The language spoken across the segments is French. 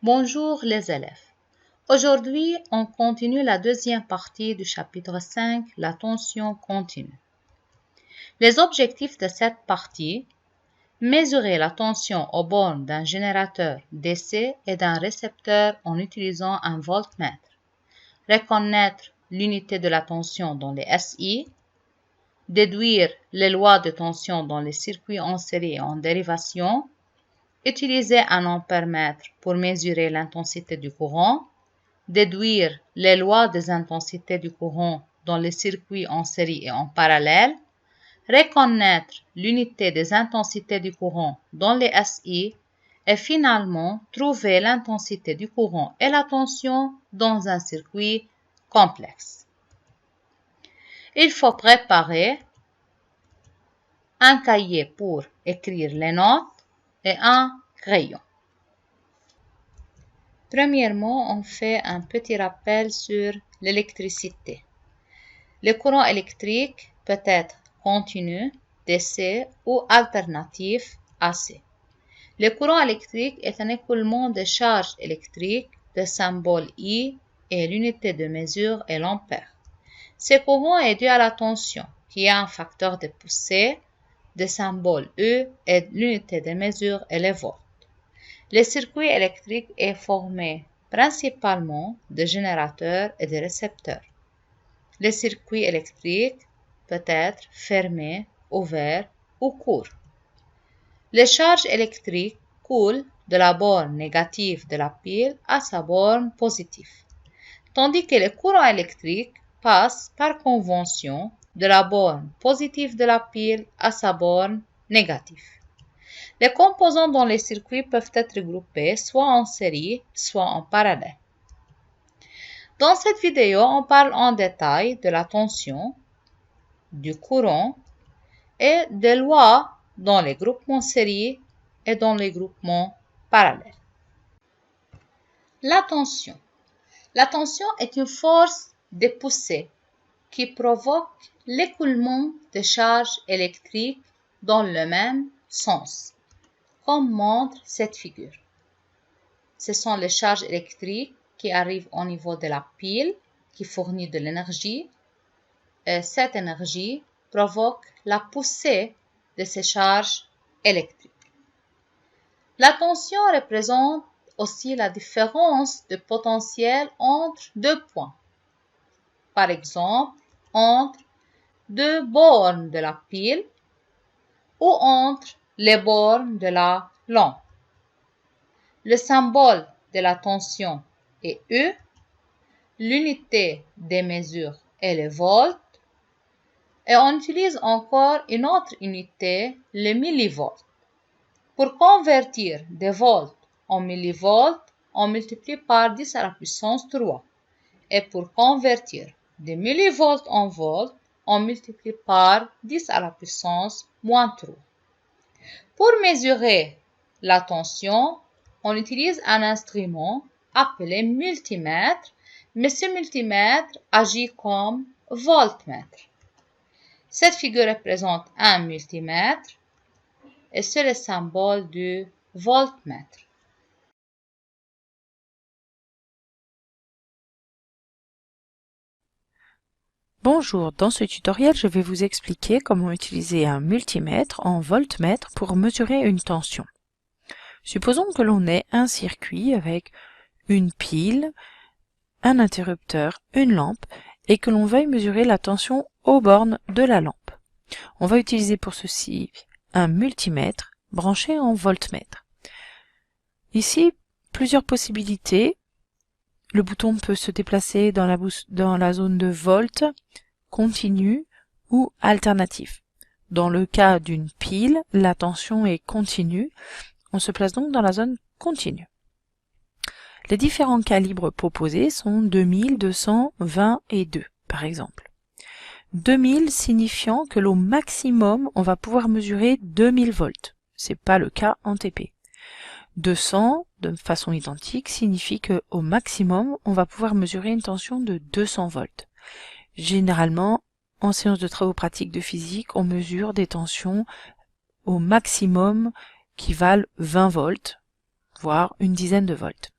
Bonjour les élèves. Aujourd'hui, on continue la deuxième partie du chapitre 5, la tension continue. Les objectifs de cette partie: mesurer la tension aux bornes d'un générateur DC et d'un récepteur en utilisant un voltmètre, reconnaître l'unité de la tension dans les SI, déduire les lois de tension dans les circuits en série et en dérivation, utiliser un ampèremètre pour mesurer l'intensité du courant, déduire les lois des intensités du courant dans les circuits en série et en parallèle, reconnaître l'unité des intensités du courant dans les SI et finalement trouver l'intensité du courant et la tension dans un circuit complexe. Il faut préparer un cahier pour écrire les notes et un crayon. Premièrement, on fait un petit rappel sur l'électricité. Le courant électrique peut être continu, DC ou alternatif, AC. Le courant électrique est un écoulement de charges électriques de symbole I et l'unité de mesure est l'ampère. Ce courant est dû à la tension, qui a un facteur de poussée de symbole E et l'unité de mesure est le volt. Le circuit électrique est formé principalement de générateurs et de récepteurs. Le circuit électrique peut être fermé, ouvert ou court. Les charges électriques coulent de la borne négative de la pile à sa borne positive, tandis que le courant électrique passe par convention de la borne positive de la pile à sa borne négative. Les composants dans les circuits peuvent être regroupés soit en série, soit en parallèle. Dans cette vidéo, on parle en détail de la tension, du courant et des lois dans les groupements série et dans les groupements parallèles. La tension. La tension est une force de poussée qui provoque l'écoulement de charges électriques dans le même sens, comme montre cette figure. Ce sont les charges électriques qui arrivent au niveau de la pile qui fournit de l'énergie et cette énergie provoque la poussée de ces charges électriques. La tension représente aussi la différence de potentiel entre deux points. Par exemple, entre deux bornes de la pile ou entre les bornes de la lampe. Le symbole de la tension est E, l'unité des mesures est le volt, et on utilise encore une autre unité, le millivolt. Pour convertir des volts en millivolts, on multiplie par 10 à la puissance 3. Et pour convertir des millivolts en volts, on multiplie par 10 à la puissance moins 3. Pour mesurer la tension, on utilise un instrument appelé multimètre, mais ce multimètre agit comme voltmètre. Cette figure représente un multimètre et c'est le symbole du voltmètre. Bonjour, dans ce tutoriel, je vais vous expliquer comment utiliser un multimètre en voltmètre pour mesurer une tension. Supposons que l'on ait un circuit avec une pile, un interrupteur, une lampe et que l'on veuille mesurer la tension aux bornes de la lampe. On va utiliser pour ceci un multimètre branché en voltmètre. Ici, plusieurs possibilités. Le bouton peut se déplacer dans la zone de volt, continu ou alternatif. Dans le cas d'une pile, la tension est continue. On se place donc dans la zone continue. Les différents calibres proposés sont 2000, 200, 20 et 2, par exemple. 2000 signifiant que au maximum, on va pouvoir mesurer 2000 volts. C'est pas le cas en TP. 200, de façon identique, signifie que au maximum, on va pouvoir mesurer une tension de 200 volts. Généralement, en séance de travaux pratiques de physique, on mesure des tensions au maximum qui valent 20 volts, voire une dizaine de volts.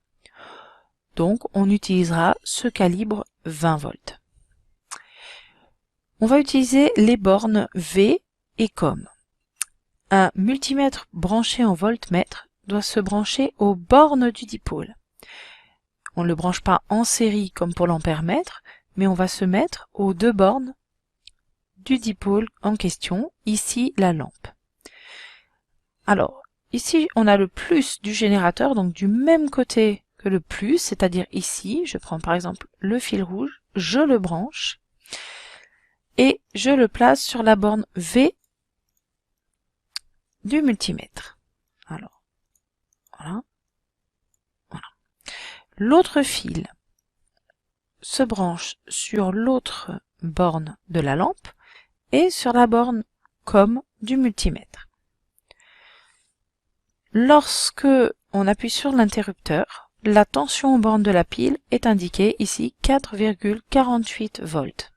Donc, on utilisera ce calibre 20 volts. On va utiliser les bornes V et COM. Un multimètre branché en voltmètre doit se brancher aux bornes du dipôle. On ne le branche pas en série comme pour l'ampèremètre, mais on va se mettre aux deux bornes du dipôle en question, ici la lampe. Alors, ici on a le plus du générateur, donc du même côté que le plus, c'est-à-dire ici, je prends par exemple le fil rouge, je le branche et je le place sur la borne V du multimètre. Alors, voilà. L'autre fil se branche sur l'autre borne de la lampe et sur la borne COM du multimètre. Lorsque on appuie sur l'interrupteur, la tension aux bornes de la pile est indiquée ici 4,48 volts.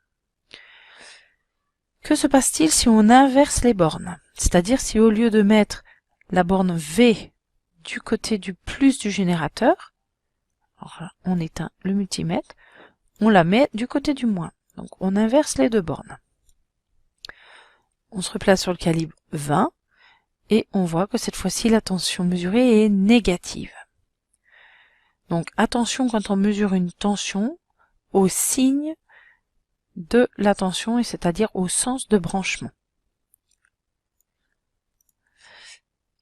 Que se passe-t-il si on inverse les bornes? C'est-à-dire si au lieu de mettre la borne V du côté du plus du générateur, alors là, on éteint le multimètre, on la met du côté du moins. Donc on inverse les deux bornes. On se replace sur le calibre 20 et on voit que cette fois-ci la tension mesurée est négative. Donc attention quand on mesure une tension au signe de la tension, et c'est-à-dire au sens de branchement.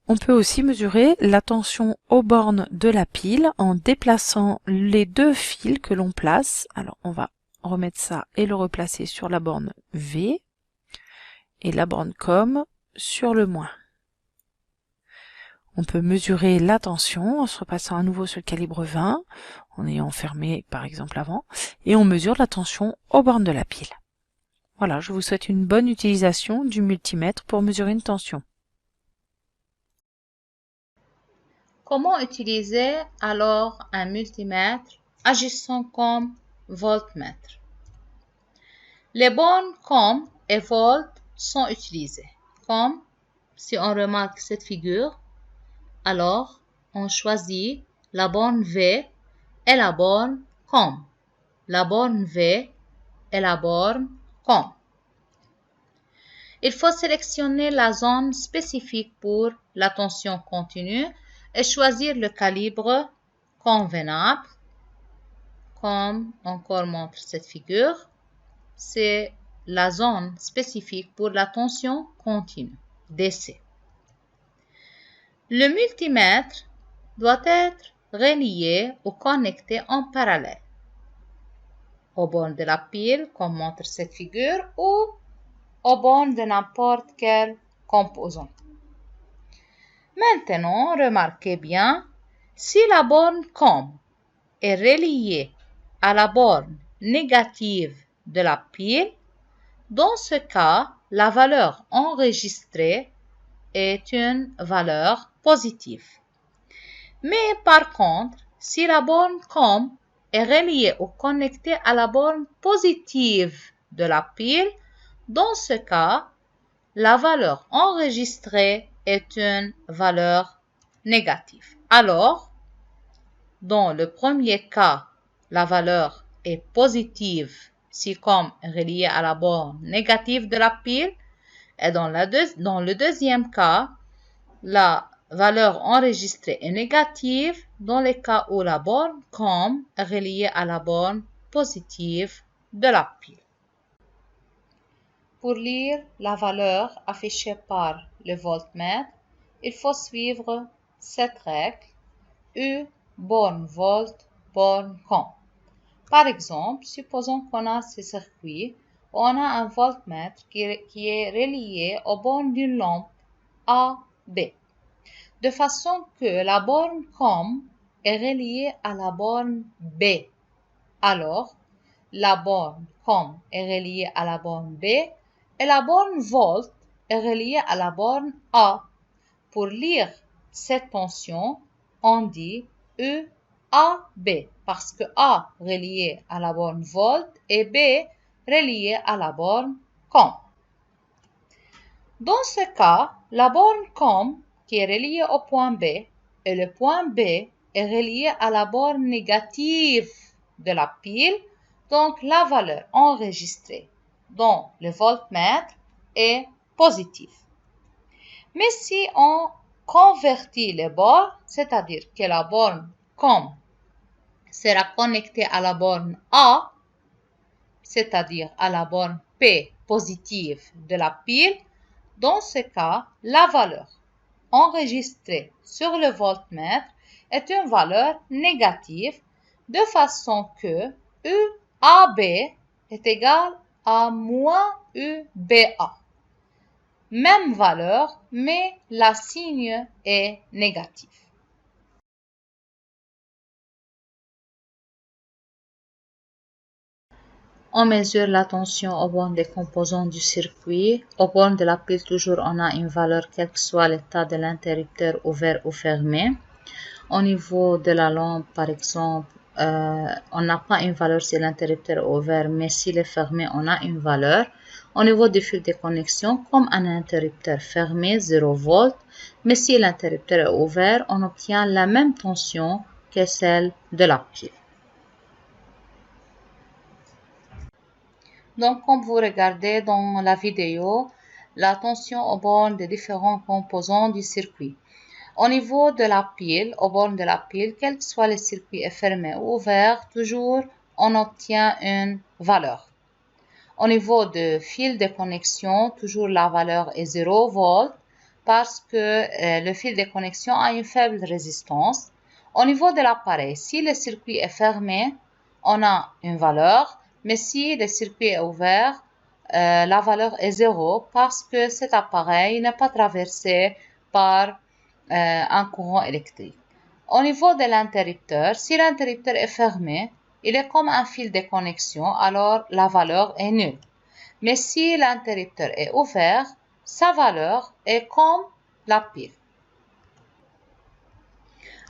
On peut aussi mesurer la tension aux bornes de la pile en déplaçant les deux fils que l'on place. Alors on va remettre ça et le replacer sur la borne V et la borne COM sur le moins. On peut mesurer la tension en se repassant à nouveau sur le calibre 20, en ayant fermé par exemple avant, et on mesure la tension aux bornes de la pile. Voilà, je vous souhaite une bonne utilisation du multimètre pour mesurer une tension. Comment utiliser alors un multimètre agissant comme voltmètre? Les bornes COM et volt sont utilisées. Comme si on remarque cette figure, alors on choisit la borne V et la borne COM. La borne V et la borne COM. Il faut sélectionner la zone spécifique pour la tension continue et choisir le calibre convenable. Comme encore montre cette figure, c'est la zone spécifique pour la tension continue, DC. Le multimètre doit être relié ou connecté en parallèle aux bornes de la pile, comme montre cette figure, ou aux bornes de n'importe quel composant. Maintenant, remarquez bien, si la borne COM est reliée à la borne négative de la pile, dans ce cas, la valeur enregistrée est une valeur positive. Mais par contre, si la borne COM est reliée ou connectée à la borne positive de la pile, dans ce cas, la valeur enregistrée est une valeur négative. Alors, dans le premier cas, la valeur est positive si COM est relié à la borne négative de la pile, et dans le deuxième cas, la valeur enregistrée est négative dans les cas où la borne COM est reliée à la borne positive de la pile. Pour lire la valeur affichée par le voltmètre, il faut suivre cette règle U borne volt borne COM. Par exemple, supposons qu'on a ce circuit où on a un voltmètre qui est relié aux bornes d'une lampe A, B, de façon que la borne COM est reliée à la borne B. Alors, la borne COM est reliée à la borne B et la borne volt est reliée à la borne A. Pour lire cette tension, on dit EAB parce que A relié à la borne volt et B relié à la borne COM. Dans ce cas, la borne COM qui est reliée au point B et le point B est reliée à la borne négative de la pile, donc la valeur enregistrée dans le voltmètre est positive. Mais si on convertit les bornes, c'est-à-dire que la borne COM sera connectée à la borne A, c'est-à-dire à la borne P positive de la pile, dans ce cas, la valeur enregistrée sur le voltmètre est une valeur négative, de façon que UAB est égal à moins UBA. Même valeur, mais la signe est négatif. On mesure la tension aux bornes des composants du circuit. Aux bornes de la pile, toujours, on a une valeur quel que soit l'état de l'interrupteur ouvert ou fermé. Au niveau de la lampe, par exemple, on n'a pas une valeur si l'interrupteur est ouvert, mais s'il est fermé, on a une valeur. Au niveau du fil de connexion, comme un interrupteur fermé, 0 volts, mais si l'interrupteur est ouvert, on obtient la même tension que celle de la pile. Donc, comme vous regardez dans la vidéo, la tension aux bornes des différents composants du circuit. Au niveau de la pile, aux bornes de la pile, quel que soit le circuit est fermé ou ouvert, toujours on obtient une valeur. Au niveau du fil de connexion, toujours la valeur est 0 volts parce que le fil de connexion a une faible résistance. Au niveau de l'appareil, si le circuit est fermé, on a une valeur, mais si le circuit est ouvert, la valeur est 0 parce que cet appareil n'est pas traversé par un courant électrique. Au niveau de l'interrupteur, si l'interrupteur est fermé, il est comme un fil de connexion, alors la valeur est nulle. Mais si l'interrupteur est ouvert, sa valeur est comme la pile.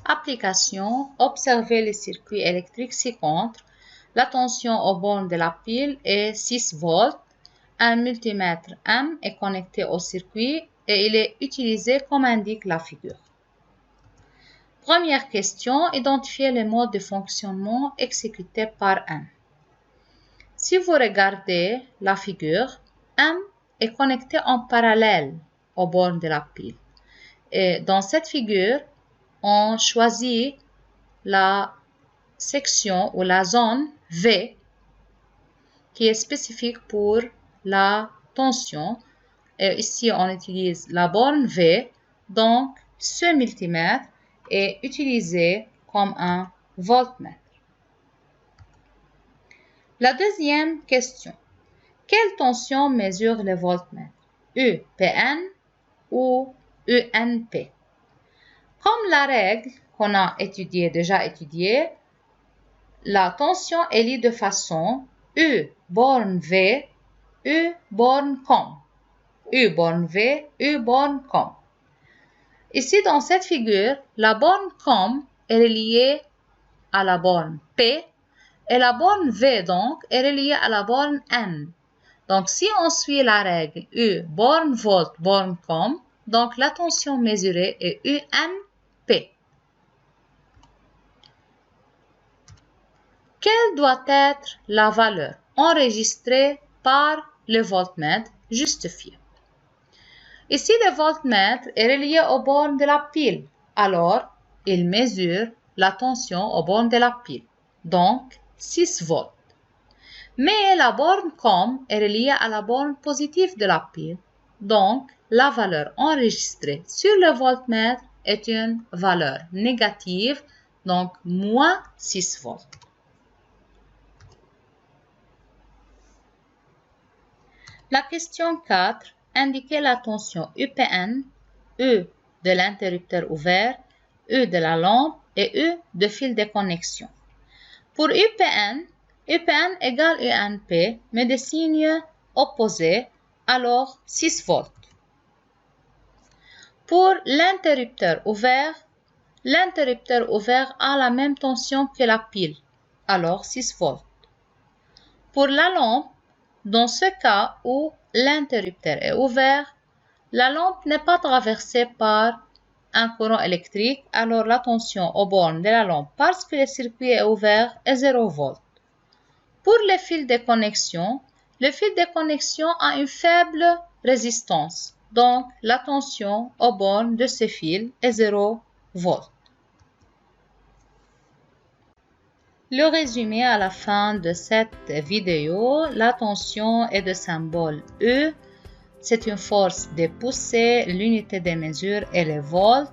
Application, observez les circuits électriques ci-contre. La tension aux bornes de la pile est 6 volts. Un multimètre M est connecté au circuit et il est utilisé comme indique la figure. Première question, identifiez les modes de fonctionnement exécutés par M. Si vous regardez la figure, M est connecté en parallèle aux bornes de la pile. Et dans cette figure, on choisit la section ou la zone V qui est spécifique pour la tension. Et ici, on utilise la borne V, donc ce multimètre est utilisé comme un voltmètre. La deuxième question. Quelle tension mesure le voltmètre? UPN ou UNP? Comme la règle qu'on a déjà étudiée, la tension est lue de façon U borne V, U borne COM. U borne V, U borne COM. Ici, dans cette figure, la borne COM est reliée à la borne P et la borne V, donc, est reliée à la borne N. Donc, si on suit la règle U borne volt, borne COM, donc la tension mesurée est UNP. Quelle doit être la valeur enregistrée par le voltmètre justifié? Ici, le voltmètre est relié aux bornes de la pile, alors il mesure la tension aux bornes de la pile, donc 6 volts. Mais la borne COM est reliée à la borne positive de la pile, donc la valeur enregistrée sur le voltmètre est une valeur négative, donc moins 6 volts. La question 4. Indiquez la tension UPN, U de l'interrupteur ouvert, U de la lampe et U de fil de connexion. Pour UPN égale UNP, mais des signes opposés, alors 6 volts. Pour l'interrupteur ouvert a la même tension que la pile, alors 6 volts. Pour la lampe, dans ce cas où l'interrupteur est ouvert, la lampe n'est pas traversée par un courant électrique, alors la tension aux bornes de la lampe parce que le circuit est ouvert est 0 volts. Pour les fils de connexion, le fil de connexion a une faible résistance, donc la tension aux bornes de ce fil est 0 volts. Le résumé à la fin de cette vidéo, la tension est de symbole E. C'est une force de poussée, l'unité de mesure est le volt.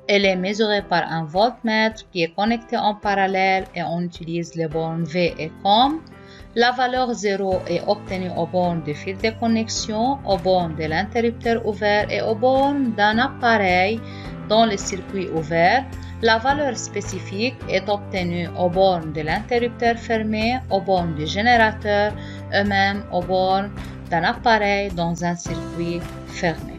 Elle est mesurée par un voltmètre qui est connecté en parallèle et on utilise les bornes V et COM. La valeur 0 est obtenue aux bornes du fil de connexion, aux bornes de l'interrupteur ouvert et aux bornes d'un appareil dans le circuit ouvert. La valeur spécifique est obtenue aux bornes de l'interrupteur fermé, aux bornes du générateur, eux-mêmes aux bornes d'un appareil dans un circuit fermé.